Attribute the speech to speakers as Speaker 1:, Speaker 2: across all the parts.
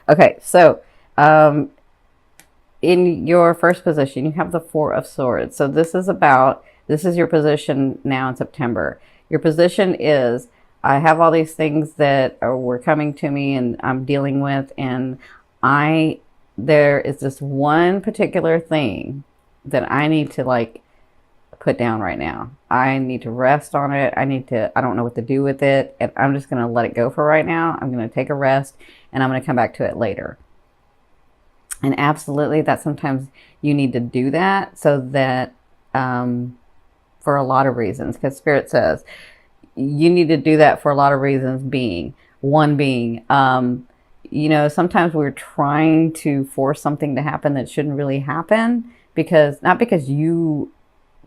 Speaker 1: Okay, so um, in your first position, you have the Four of Swords. So this is your position now in September. Your position is, I have all these things that were coming to me and I'm dealing with, and I there is this one particular thing that I need to like put down right now. I need to rest on it. I don't know what to do with it. And I'm just going to let it go for right now. I'm going to take a rest and I'm going to come back to it later. And absolutely, that sometimes you need to do that so that, for a lot of reasons, because Spirit says you need to do that for a lot of reasons. Sometimes we're trying to force something to happen that shouldn't really happen because, not because you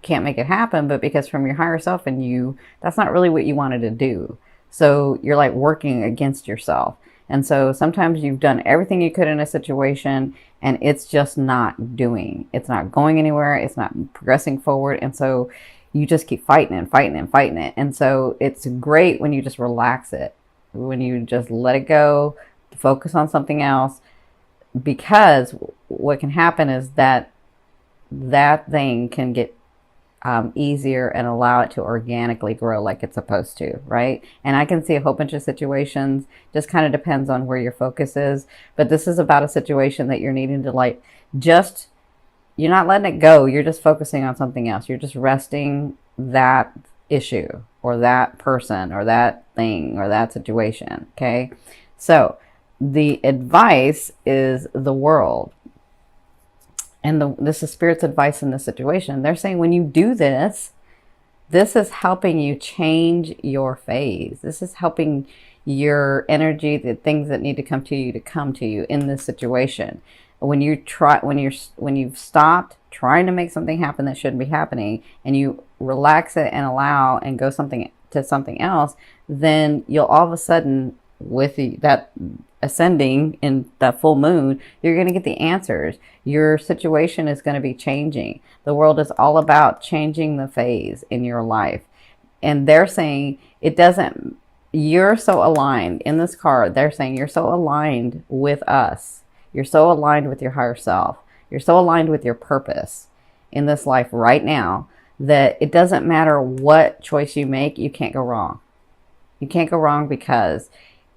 Speaker 1: can't make it happen, but because from your higher self and you, that's not really what you wanted to do. So you're like working against yourself. And so sometimes you've done everything you could in a situation and it's just not doing, it's not going anywhere. It's not progressing forward. And so you just keep fighting and fighting and fighting it. And so it's great when you just relax it, when you just let it go, focus on something else, because what can happen is that that thing can get easier and allow it to organically grow like it's supposed to, right? And I can see a whole bunch of situations, just kind of depends on where your focus is. But this is about a situation that you're needing to like, just, you're not letting it go. You're just focusing on something else. You're just resting that issue or that person or that thing or that situation. Okay. So the advice is the World. And this is Spirit's advice in this situation. They're saying when you do this, this is helping you change your phase. This is helping your energy, the things that need to come to you in this situation. When you've stopped trying to make something happen that shouldn't be happening, and you relax it and allow and go to something else, then you'll all of a sudden, with that ascending in that full moon, you're going to get the answers. Your situation is going to be changing. The World is all about changing the phase in your life. And they're saying you're so aligned in this card. They're saying you're so aligned with us. You're so aligned with your higher self. You're so aligned with your purpose in this life right now that it doesn't matter what choice you make, you can't go wrong. You can't go wrong because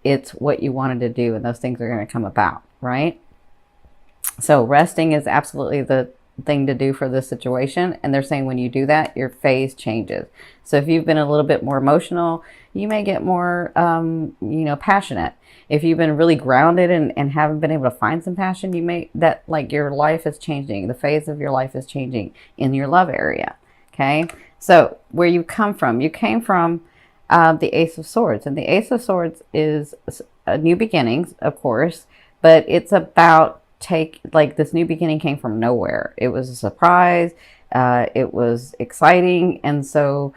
Speaker 1: it's what you wanted to do, and those things are going to come about, right? So resting is absolutely the thing to do for this situation. And they're saying when you do that, your phase changes. So if you've been a little bit more emotional, you may get more, passionate. If you've been really grounded and haven't been able to find some passion, your life is changing. The phase of your life is changing in your love area. Okay. So where you came from the Ace of Swords, and the Ace of Swords is a new beginnings, of course, but it's about this new beginning came from nowhere. It was a surprise. It was exciting. And so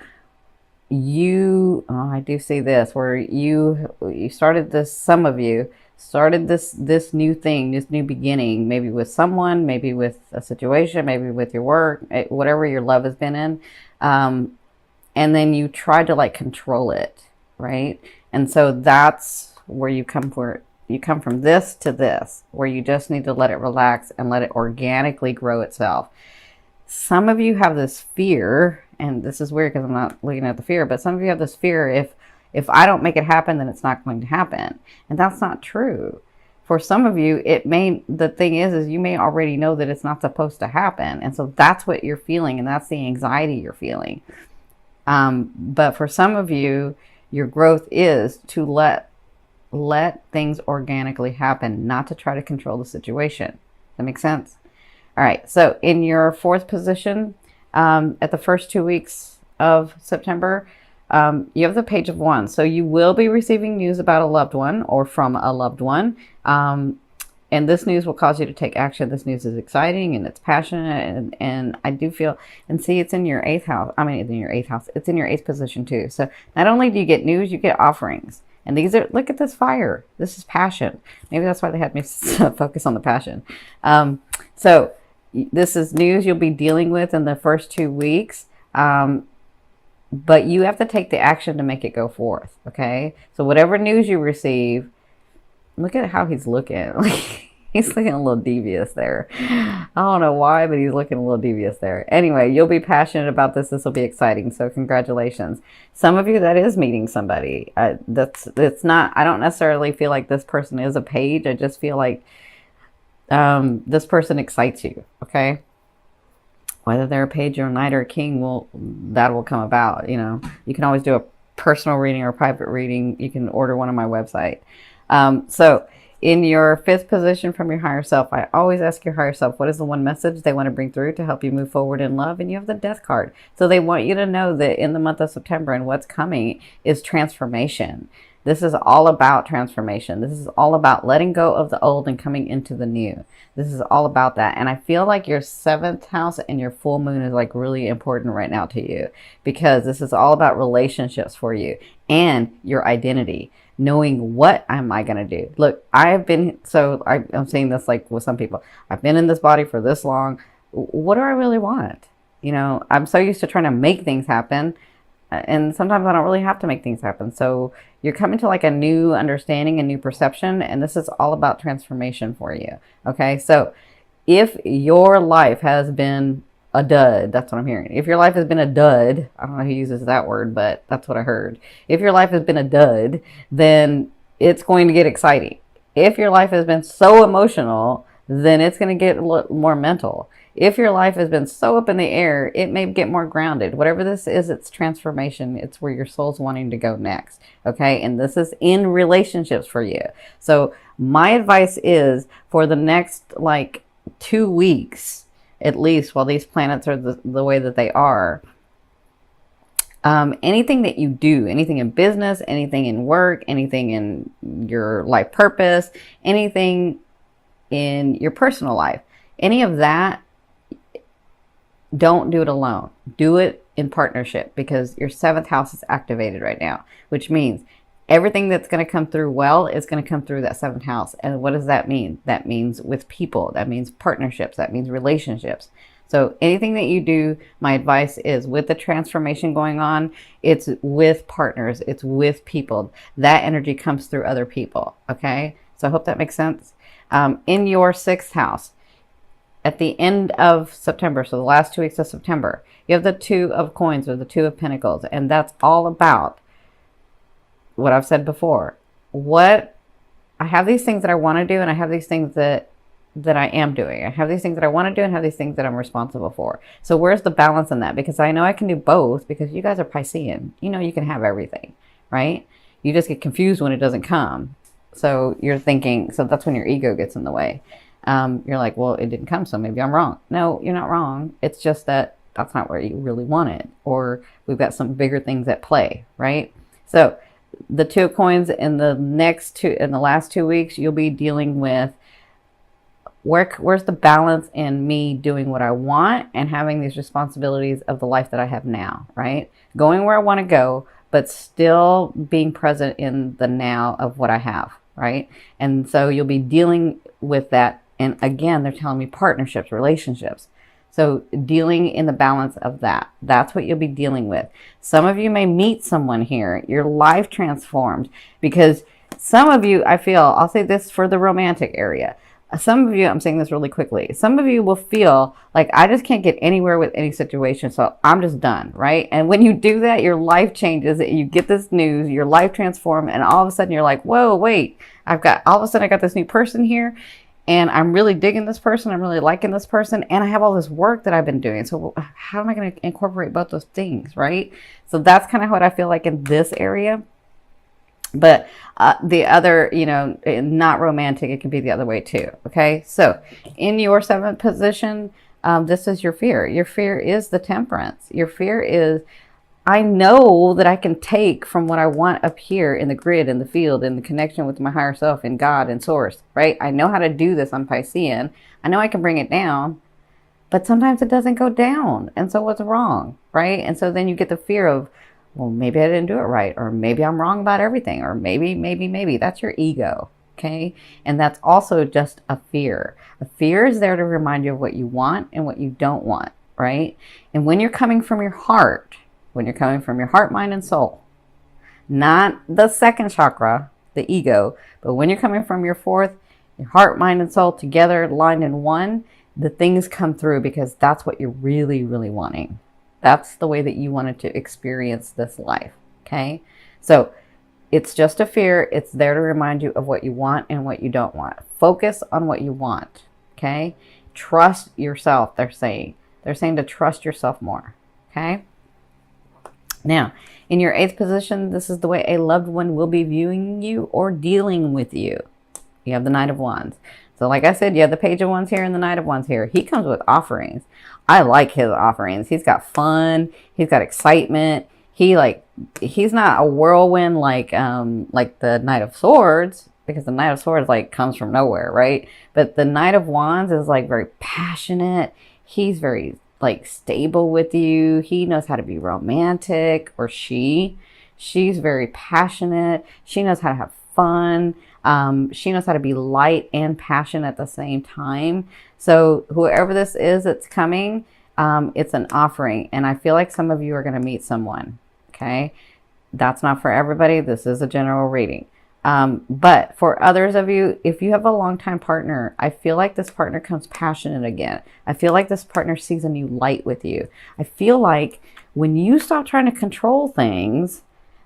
Speaker 1: I do see this where you started this, some of you started this new thing, this new beginning, maybe with someone, maybe with a situation, maybe with your work, whatever your love has been in. And then you try to like control it, right? And so that's where you come from this to this, where you just need to let it relax and let it organically grow itself. Some of you have this fear, and this is weird because I'm not looking at the fear, but some of you have this fear, if I don't make it happen, then it's not going to happen. And that's not true. For some of you, the thing is you may already know that it's not supposed to happen. And so that's what you're feeling, and that's the anxiety you're feeling. But for some of you, your growth is to let things organically happen, not to try to control the situation. That makes sense? All right. So in your fourth position, at the first 2 weeks of September, you have the Page of Wands. So you will be receiving news about a loved one or from a loved one. And this news will cause you to take action. This news is exciting and it's passionate. And I do feel, and see, it's in your eighth house. I mean, it's in your eighth house. It's in your eighth position too. So not only do you get news, you get offerings. And these are, look at this fire. This is passion. Maybe that's why they had me focus on the passion. So this is news you'll be dealing with in the first 2 weeks. But you have to take the action to make it go forth. Okay. So whatever news you receive, Look at how he's looking. He's looking a little devious there. I don't know why, but he's looking a little devious there. Anyway, you'll be passionate about this. This will be exciting. So congratulations. Some of you, that is meeting somebody. It's not, I don't necessarily feel like this person is a page. I just feel like this person excites you. Okay. Whether they're a page or a knight or a king, that will come about. You know, you can always do a personal reading or a private reading. You can order one on my website. So in your fifth position from your higher self, I always ask your higher self, what is the one message they want to bring through to help you move forward in love? And you have the Death card. So they want you to know that in the month of September and what's coming is transformation. This is all about transformation. This is all about letting go of the old and coming into the new. This is all about that. And I feel like your seventh house and your full moon is like really important right now to you, because this is all about relationships for you and your identity. Knowing what am I going to do? Look, I'm saying this like with some people. I've been in this body for this long. What do I really want? You know, I'm so used to trying to make things happen. And sometimes I don't really have to make things happen. So you're coming to like a new understanding, a new perception. And this is all about transformation for you. Okay. So if your life has been a dud, that's what I'm hearing. If your life has been a dud, I don't know who uses that word, but that's what I heard. If your life has been a dud, then it's going to get exciting. If your life has been so emotional, then it's going to get a little more mental. If your life has been so up in the air, it may get more grounded. Whatever this is, it's transformation. It's where your soul's wanting to go next. Okay. And this is in relationships for you. So my advice is for the next like 2 weeks, at least while these planets are the way that they are, anything that you do, anything in business, anything in work, anything in your life purpose, anything in your personal life, any of that, don't do it alone. Do it in partnership, because your seventh house is activated right now, which means everything that's going to come through well is going to come through that seventh house. And what does that mean? That means with people. That means partnerships. That means relationships. So anything that you do, my advice is with the transformation going on, it's with partners. It's with people. That energy comes through other people. Okay. So I hope that makes sense. In your sixth house, at the end of September, so the last 2 weeks of September, you have the Two of Coins or the Two of Pentacles. And that's all about what I've said before. What I have these things that I want to do, and I have these things that I am doing. I have these things that I want to do and have these things that I'm responsible for. So where's the balance in that? Because I know I can do both, because you guys are Piscean. You know you can have everything, right? You just get confused when it doesn't come. So you're thinking, so that's when your ego gets in the way. You're like, well, it didn't come, so maybe I'm wrong. No, you're not wrong. It's just that that's not where you really want it. Or we've got some bigger things at play, right? So the Two of Coins in the last 2 weeks, you'll be dealing with where's the balance in me doing what I want and having these responsibilities of the life that I have now, right? Going where I want to go, but still being present in the now of what I have, right? And so you'll be dealing with that. And again, they're telling me partnerships, relationships. So dealing in the balance of that, that's what you'll be dealing with. Some of you may meet someone here, your life transformed, because some of you, I feel, I'll say this for the romantic area. Some of you, I'm saying this really quickly, some of you will feel like, I just can't get anywhere with any situation, so I'm just done, right? And when you do that, your life changes. You get this news, your life transformed, and all of a sudden you're like, whoa, wait, all of a sudden I got this new person here, and I'm really digging this person, I'm really liking this person, and I have all this work that I've been doing. So how am I going to incorporate both those things, right? So that's kind of what I feel like in this area. But the other, not romantic, it can be the other way too. Okay. So in your seventh position, this is your fear. Your fear is the Temperance. Your fear is, I know that I can take from what I want up here in the grid, in the field, in the connection with my higher self, in God and source, right? I know how to do this. I'm Piscean. I know I can bring it down, but sometimes it doesn't go down. And so what's wrong, right? And so then you get the fear of, well, maybe I didn't do it right, or maybe I'm wrong about everything, or maybe. That's your ego, okay? And that's also just a fear. A fear is there to remind you of what you want and what you don't want, right? And when you're coming from your heart, mind, and soul, not the second chakra, the ego. But when you're coming from your fourth, your heart, mind, and soul together, lined in one, the things come through because that's what you're really, really wanting. That's the way that you wanted to experience this life. Okay. So it's just a fear. It's there to remind you of what you want and what you don't want. Focus on what you want. Okay. Trust yourself. They're saying to trust yourself more. Okay. Now, in your eighth position, this is the way a loved one will be viewing you or dealing with you. You have the Knight of Wands. So like I said, you have the Page of Wands here and the Knight of Wands here. He comes with offerings. I like his offerings. He's got fun. He's got excitement. He's not a whirlwind like the Knight of Swords, because the Knight of Swords like comes from nowhere, right? But the Knight of Wands is like very passionate. He's very like stable with you. He knows how to be romantic, or she's very passionate. She knows how to have fun. She knows how to be light and passionate at the same time. So whoever this is that's coming, it's an offering. And I feel like some of you are going to meet someone. Okay. That's not for everybody. This is a general reading. But for others of you, if you have a longtime partner, I feel like this partner comes passionate again. I feel like this partner sees a new light with you. I feel like when you stop trying to control things,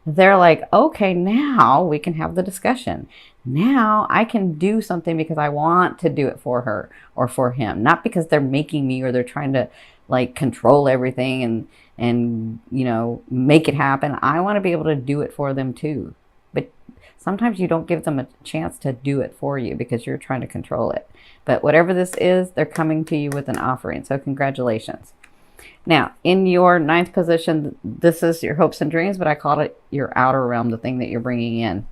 Speaker 1: they're like, okay, now we can have the discussion. Now I can do something because I want to do it for her or for him, not because they're making me or they're trying to like control everything and you know, make it happen. I want to be able to do it for them too. But sometimes you don't give them a chance to do it for you because you're trying to control it. But whatever this is, they're coming to you with an offering. So congratulations. Now, in your ninth position, this is your hopes and dreams, but I called it your outer realm, the thing that you're bringing in.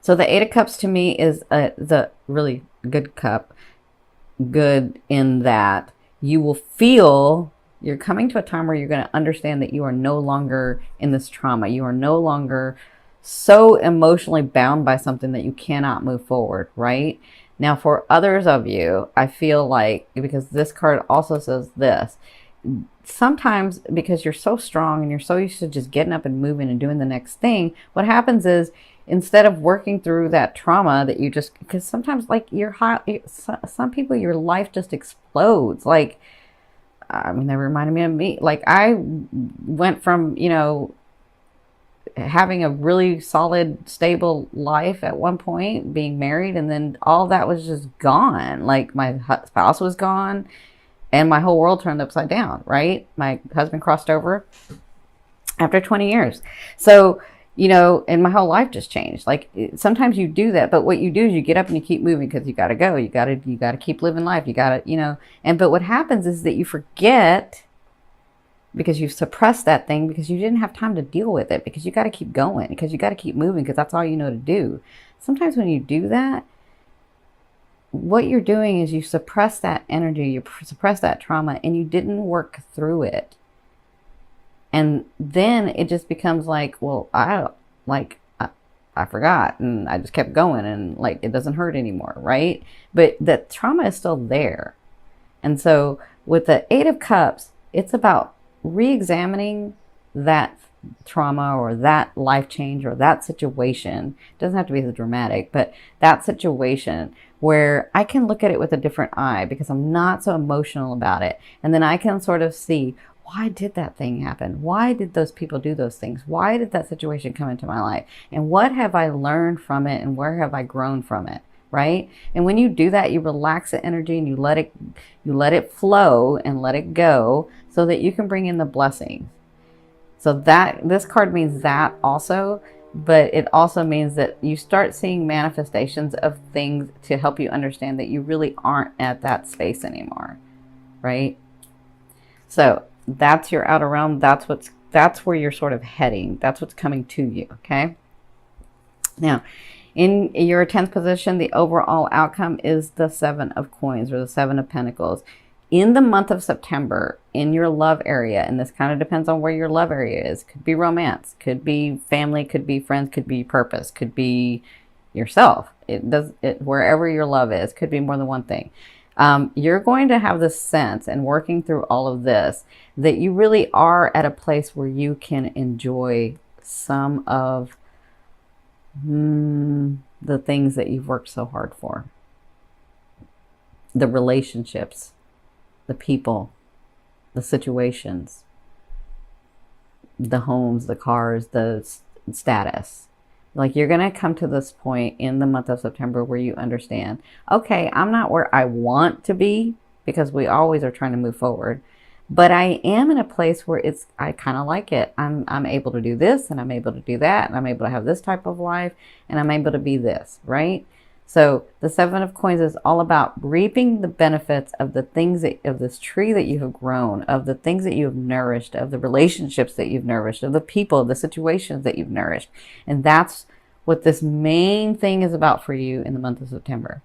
Speaker 1: So the Eight of Cups to me is the really good cup. Good in that you will feel you're coming to a time where you're going to understand that you are no longer in this trauma. You are no longer so emotionally bound by something that you cannot move forward, right? Now, for others of you, I feel like, because this card also says this, sometimes because you're so strong and you're so used to just getting up and moving and doing the next thing, what happens is instead of working through that trauma that you just, because sometimes like some people, your life just explodes. Like, I mean, that reminded me of me. Like I went from, you know, having a really solid, stable life at one point, being married, and then all that was just gone. Like my spouse was gone and my whole world turned upside down, right? My husband crossed over after 20 years. So, you know, and my whole life just changed. Like sometimes you do that, but what you do is you get up and you keep moving because you got to go. You got to keep living life. You got to, you know, but what happens is that you forget, because you've suppressed that thing because you didn't have time to deal with it, because you got to keep going, because you got to keep moving, because that's all you know to do. Sometimes when you do that, what you're doing is you suppress that energy, you suppress that trauma, and you didn't work through it. And then it just becomes like, well, I forgot, and I just kept going, and like it doesn't hurt anymore, right? But that trauma is still there. And so with the Eight of Cups, it's about re-examining that trauma or that life change or that situation. It doesn't have to be so dramatic, but that situation where I can look at it with a different eye because I'm not so emotional about it. And then I can sort of see, why did that thing happen? Why did those people do those things? Why did that situation come into my life? And what have I learned from it? And where have I grown from it? Right? And when you do that, you relax the energy and you let it flow and let it go so that you can bring in the blessings. So that this card means that also, but it also means that you start seeing manifestations of things to help you understand that you really aren't at that space anymore. Right? So that's your outer realm. That's where you're sort of heading. That's what's coming to you. Okay. Now, in your 10th position, the overall outcome is the Seven of Coins or the Seven of Pentacles. In the month of September, in your love area, and this kind of depends on where your love area is. Could be romance, could be family, could be friends, could be purpose, could be yourself. Wherever your love is, could be more than one thing. You're going to have this sense, and working through all of this, that you really are at a place where you can enjoy some of The things that you've worked so hard for, the relationships, the people, the situations, the homes, the cars, the status. Like, you're going to come to this point in the month of September where you understand, okay, I'm not where I want to be, because we always are trying to move forward. But I am in a place where I kind of like it. I'm able to do this, and I'm able to do that, and I'm able to have this type of life, and I'm able to be this, right? So the Seven of Coins is all about reaping the benefits of the things of this tree that you have grown, of the things that you have nourished, of the relationships that you've nourished, of the people, the situations that you've nourished. And that's what this main thing is about for you in the month of September.